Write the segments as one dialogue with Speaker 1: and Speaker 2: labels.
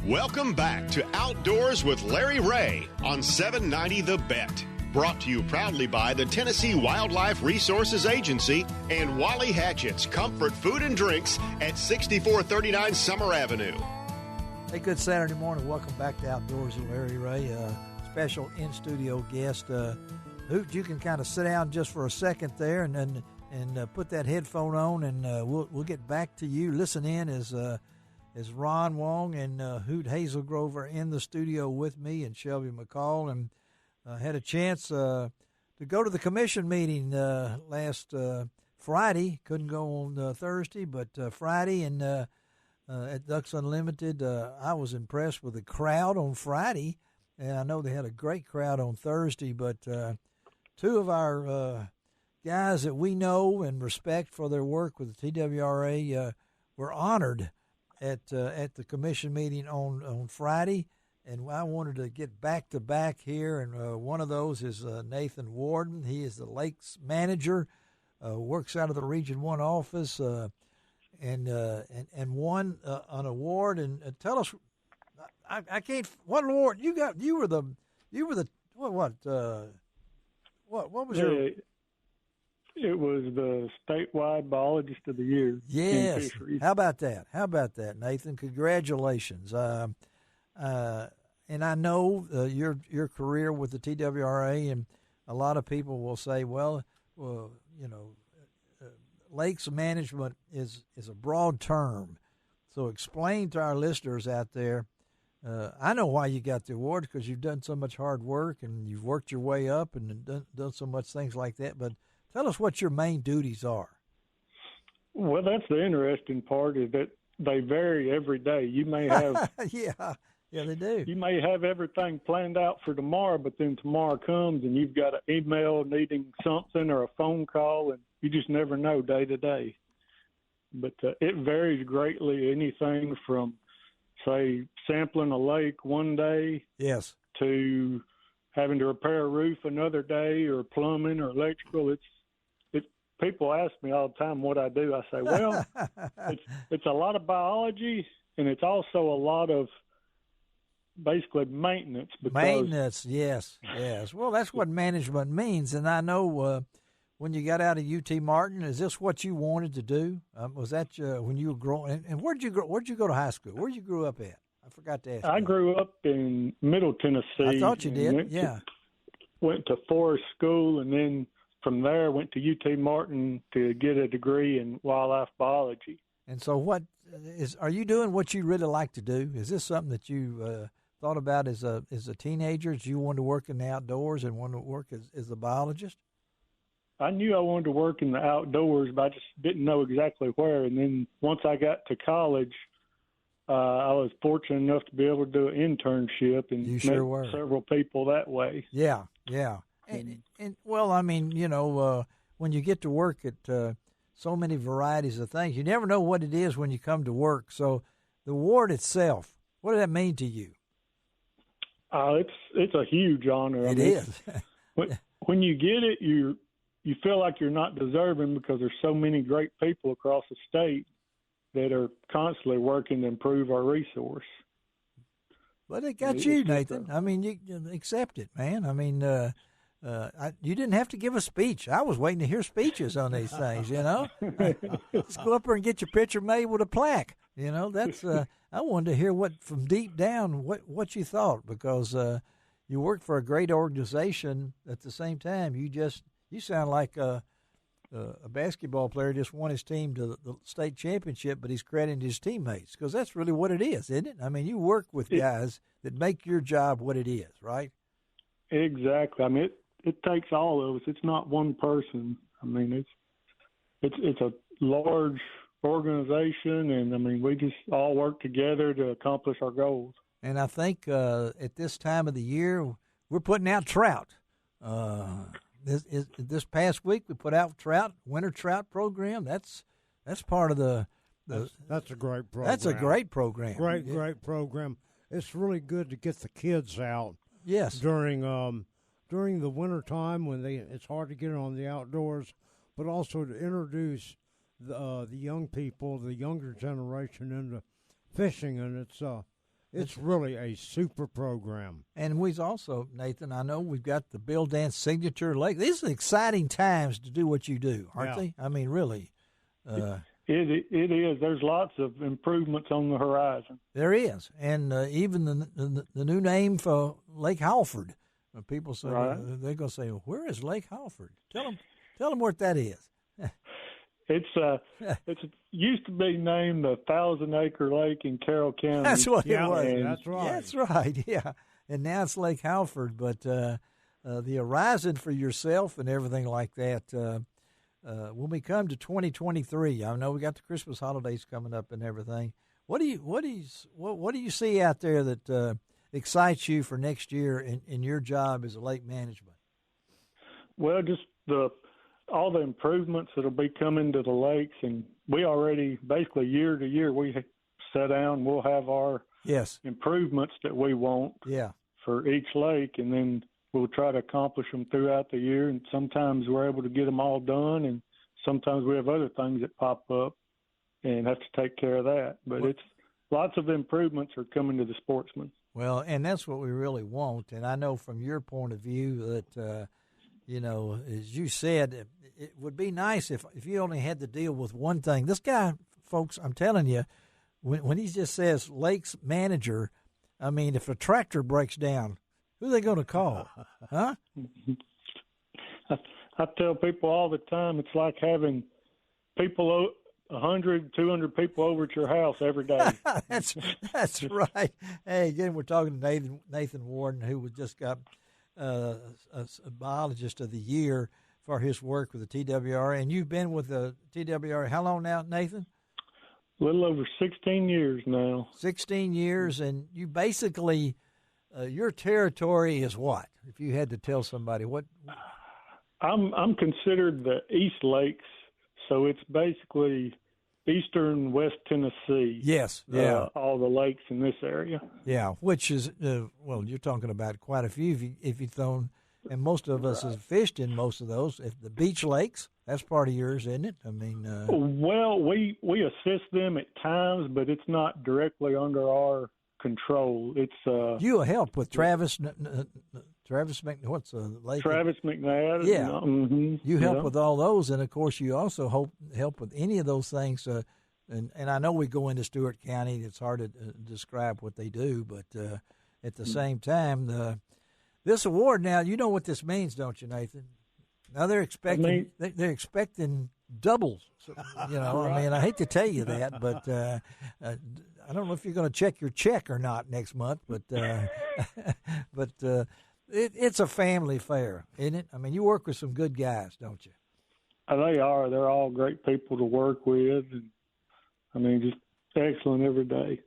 Speaker 1: Welcome back to Outdoors with Larry Ray on 790 The Bet. Brought to you proudly by the Tennessee Wildlife Resources Agency and Wally Hatchett's Comfort Food and Drinks at 6439 Summer Avenue.
Speaker 2: Hey, good Saturday morning. Welcome back to Outdoors with Larry Ray. Special in-studio guest. Hoot, you can kind of sit down just for a second there and put that headphone on, and we'll get back to you. Listen in as Ron Wong and Hoot Hazelgrove are in the studio with me and Shelby McCall, and had a chance to go to the commission meeting last Friday. Couldn't go on Thursday, but Friday and at Ducks Unlimited, I was impressed with the crowd on Friday, and I know they had a great crowd on Thursday, but two of our guys that we know and respect for their work with the TWRA were honored at the commission meeting on Friday, and I wanted to get back-to-back here, and one of those is Nathan Warden. He is the Lakes manager, works out of the Region 1 office, and won an award. And tell us, I can't. What award you got? You were the what was your?
Speaker 3: It was the statewide biologist of the year.
Speaker 2: Yes. How about that, Nathan? Congratulations. And I know your career with the TWRA, and a lot of people will say, well, lakes management is a broad term. So explain to our listeners out there. I know why you got the award, because you've done so much hard work and you've worked your way up and done so much things like that. But tell us what your main duties are.
Speaker 3: Well, that's the interesting part, is that they vary every day. You may have
Speaker 2: Yeah, they do.
Speaker 3: You may have everything planned out for tomorrow, but then tomorrow comes and you've got an email needing something or a phone call, and you just never know day to day. But it varies greatly, anything from, say, sampling a lake one day,
Speaker 2: yes, to
Speaker 3: having to repair a roof another day, or plumbing or electrical. People ask me all the time what I do. I say, well, it's a lot of biology, and it's also a lot of basically maintenance.
Speaker 2: Maintenance, yes. Well, that's what management means. And I know when you got out of UT Martin, is this what you wanted to do? Was that when you were growing? And where'd you go to high school? Where you grew up at? I forgot to ask.
Speaker 3: I grew up in Middle Tennessee.
Speaker 2: I thought you did.
Speaker 3: Went to Forest School, and then from there went to UT Martin to get a degree in wildlife biology.
Speaker 2: And so, are you doing what you really like to do? Is this something that you thought about as a teenager? Did you want to work in the outdoors and want to work as a biologist?
Speaker 3: I knew I wanted to work in the outdoors, but I just didn't know exactly where. And then once I got to college, I was fortunate enough to be able to do an internship and
Speaker 2: met
Speaker 3: several people that way.
Speaker 2: Yeah. And well, I mean, when you get to work at so many varieties of things, you never know what it is when you come to work. So the award itself, what does that mean to you?
Speaker 3: It's a huge honor.
Speaker 2: It is.
Speaker 3: when you get it, you feel like you're not deserving, because there's so many great people across the state that are constantly working to improve our resource.
Speaker 2: But it got you, Nathan. I mean, you accept it, man. I mean, you didn't have to give a speech. I was waiting to hear speeches on these things, Let's go up there and get your picture made with a plaque. That's I wanted to hear from deep down what you thought, because you work for a great organization. At the same time, you sound like a basketball player just won his team to the state championship, but he's crediting his teammates, because that's really what it is, isn't it? I mean, you work with guys that make your job what it is, right?
Speaker 3: Exactly. I mean, it takes all of us. It's not one person. I mean, it's a large organization, and I mean, we just all work together to accomplish our goals.
Speaker 2: And I think at this time of the year, we're putting out trout. This past week we put out winter trout program. That's part of
Speaker 4: that's a great program.
Speaker 2: That's a great program.
Speaker 4: Great program. It's really good to get the kids out.
Speaker 2: Yes.
Speaker 4: During the winter time when it's hard to get on the outdoors, but also to introduce the young people, the younger generation, into fishing, and It's really a super program.
Speaker 2: And we've also, Nathan, I know we've got the Bill Dance Signature Lake. These are exciting times to do what you do, aren't they? I mean, really.
Speaker 3: It is. There's lots of improvements on the horizon.
Speaker 2: There is. And even the new name for Lake Halford. People say, they're going to say, where is Lake Halford? Tell them what that is.
Speaker 3: It's used to be named the 1,000-acre lake in Carroll County.
Speaker 2: That's what it was.
Speaker 4: That's right.
Speaker 2: That's right. Yeah, and now it's Lake Halford. But the horizon for yourself and everything like that. When we come to 2023, I know we got the Christmas holidays coming up and everything. What do you see out there that excites you for next year in your job as a lake management?
Speaker 3: Well, just all the improvements that'll be coming to the lakes, and we already basically year to year we sit down. We'll have our improvements that we want for each lake, and then we'll try to accomplish them throughout the year. And sometimes we're able to get them all done, and sometimes we have other things that pop up and have to take care of that. But it's lots of improvements are coming to the sportsmen.
Speaker 2: Well, and that's what we really want. And I know from your point of view that, as you said, it would be nice if you only had to deal with one thing. This guy, folks, I'm telling you, when he just says lakes manager, I mean, if a tractor breaks down, who are they going to call? Huh?
Speaker 3: I tell people all the time, it's like having people 100, 200 people over at your house every day.
Speaker 2: That's right. Hey, again, we're talking to Nathan Warden, who just got a biologist of the year for his work with the TWR. And you've been with the TWR how long now, Nathan?
Speaker 3: A little over 16 years now. 16
Speaker 2: years, and you basically, your territory is what? If you had to tell somebody what?
Speaker 3: I'm considered the East Lakes, so it's basically eastern West Tennessee.
Speaker 2: Yes, yeah.
Speaker 3: All the lakes in this area.
Speaker 2: Yeah, which is, you're talking about quite a few if you've thrown, and most of us have fished in most of those. If the beach lakes, that's part of yours, isn't it? I mean.
Speaker 3: Well, we assist them at times, but it's not directly under our control. It's
Speaker 2: you help with Travis what's the lake?
Speaker 3: Travis McNabb.
Speaker 2: Yeah, you help
Speaker 3: yeah.
Speaker 2: with all those, and of course you also help with any of those things. And I know we go into Stewart County. It's hard to describe what they do, but at the same time, this award now, you know what this means, don't you, Nathan? Now they're expecting they're expecting doubles. So, right. I mean, I hate to tell you that, but I don't know if you're going to check your check or not next month, but it's a family affair, isn't it? I mean, you work with some good guys, don't you?
Speaker 3: They are. They're all great people to work with, and I mean, just excellent every day.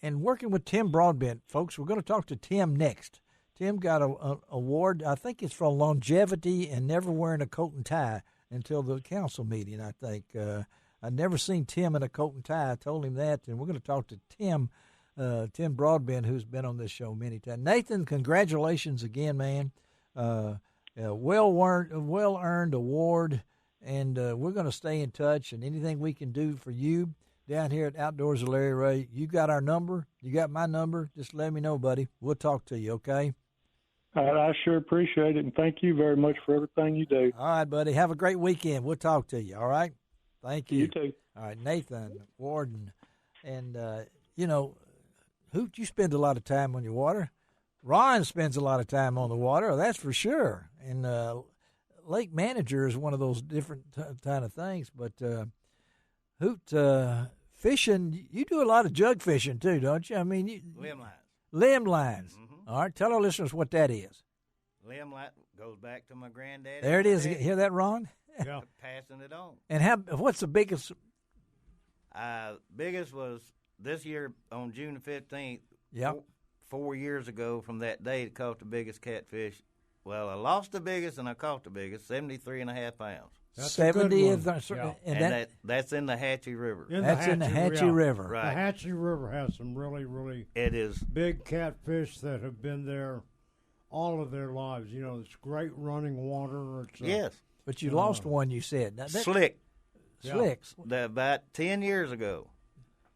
Speaker 2: And working with Tim Broadbent, folks, we're going to talk to Tim next. Tim got an award, I think it's for longevity and never wearing a coat and tie until the council meeting, I think. I'd never seen Tim in a coat and tie. I told him that, and we're going to talk to Tim Broadbent, who's been on this show many times. Nathan, congratulations again, man. Well-earned award, and we're going to stay in touch, and anything we can do for you down here at Outdoors with Larry Ray, you got our number. You got my number. Just let me know, buddy. We'll talk to you, okay?
Speaker 3: I sure appreciate it, and thank you very much for everything you do.
Speaker 2: All right, buddy. Have a great weekend. We'll talk to you, all right? Thank you.
Speaker 3: You too.
Speaker 2: All right, Nathan Warden. And, Hoot, you spend a lot of time on your water. Ron spends a lot of time on the water, that's for sure. And lake manager is one of those different kind of things. But, Hoot, fishing, you do a lot of jug fishing too, don't you? I mean,
Speaker 5: limb lines.
Speaker 2: Limb lines. Mm-hmm. All right, tell our listeners what that is.
Speaker 5: Limb line goes back to my granddaddy.
Speaker 2: There it is. Hear that, Ron?
Speaker 5: Yeah. Passing it on.
Speaker 2: And what's the biggest?
Speaker 5: Biggest was this year on June the 15th.
Speaker 2: Yep.
Speaker 5: 4 years ago from that day, it caught the biggest catfish. Well, I lost the biggest and I caught the biggest, 73.5 pounds.
Speaker 4: That's
Speaker 2: 70
Speaker 4: and
Speaker 5: that's in the Hatchie River.
Speaker 2: In the Hatchie River.
Speaker 5: Right.
Speaker 4: The Hatchie River has some really, really big catfish that have been there all of their lives. It's great running water.
Speaker 5: Yes.
Speaker 2: But you lost one, you said.
Speaker 5: Slick.
Speaker 2: Slicks.
Speaker 5: About 10 years ago.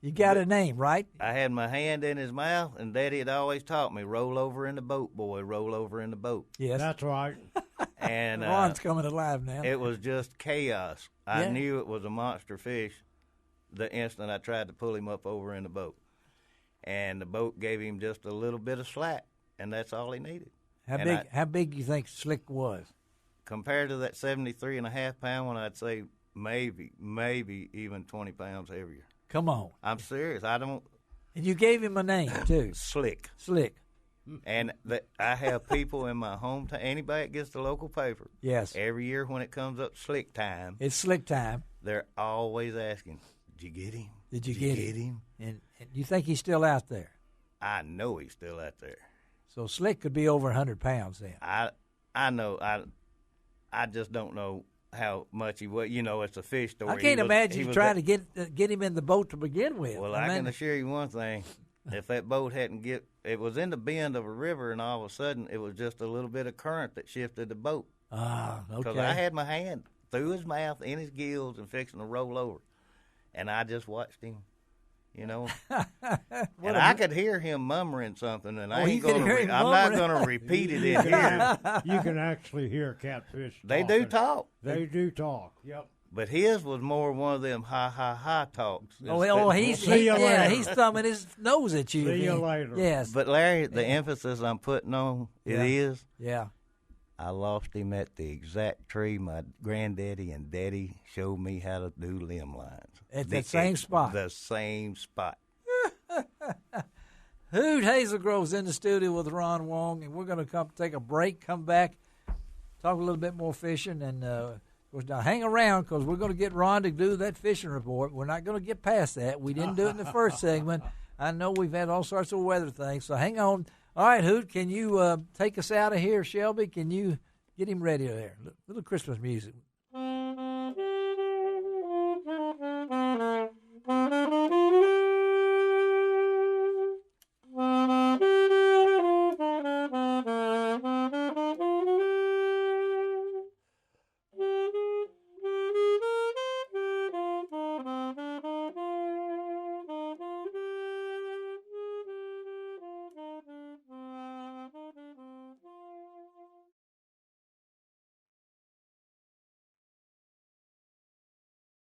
Speaker 2: You got a name, right?
Speaker 5: I had my hand in his mouth, and Daddy had always taught me, roll over in the boat, boy, roll over in the boat.
Speaker 2: Yes.
Speaker 4: That's right.
Speaker 5: And
Speaker 2: Ron's coming alive now.
Speaker 5: It was just chaos. I knew it was a monster fish the instant I tried to pull him up over in the boat. And the boat gave him just a little bit of slack, and that's all he needed.
Speaker 2: How big do you think Slick was?
Speaker 5: Compared to that 73.5 pound one, I'd say maybe even 20 pounds heavier.
Speaker 2: Come on.
Speaker 5: I'm serious. I don't.
Speaker 2: And you gave him a name, too.
Speaker 5: Slick. And I have people in my hometown, anybody that gets the local paper.
Speaker 2: Yes.
Speaker 5: Every year when it comes up Slick time.
Speaker 2: It's Slick time.
Speaker 5: They're always asking, did you get him?
Speaker 2: Did you get him? And you think he's still out there?
Speaker 5: I know he's still out there.
Speaker 2: So Slick could be over 100 pounds then.
Speaker 5: I know. I just don't know how much he was. You know, it's a fish story.
Speaker 2: I can't imagine you trying to get him in the boat to begin with.
Speaker 5: Well, I can assure you one thing. If that boat it was in the bend of a river, and all of a sudden it was just a little bit of current that shifted the boat.
Speaker 2: Ah, okay.
Speaker 5: Because I had my hand through his mouth, in his gills, and fixing to roll over. And I just watched him, you know. And I could hear him murmuring something, and I'm not going to repeat it in here.
Speaker 4: You can actually hear catfish talking.
Speaker 5: They do talk.
Speaker 4: They do talk, yep.
Speaker 5: But his was more one of them ha talks.
Speaker 2: He's thumbing his nose at you.
Speaker 4: See you later.
Speaker 2: Yes.
Speaker 5: But Larry, the emphasis I'm putting on is
Speaker 2: Yeah.
Speaker 5: I lost him at the exact tree my granddaddy and daddy showed me how to do limb lines.
Speaker 2: At the same spot.
Speaker 5: The same spot.
Speaker 2: Hoot Hazelgrove's in the studio with Ron Wong, and we're going to take a break, come back, talk a little bit more fishing, and of course, now hang around because we're going to get Ron to do that fishing report. We're not going to get past that. We didn't do it in the first segment. I know we've had all sorts of weather things, so hang on. All right, Hoot, can you take us out of here? Shelby, can you get him ready there? Little Christmas music.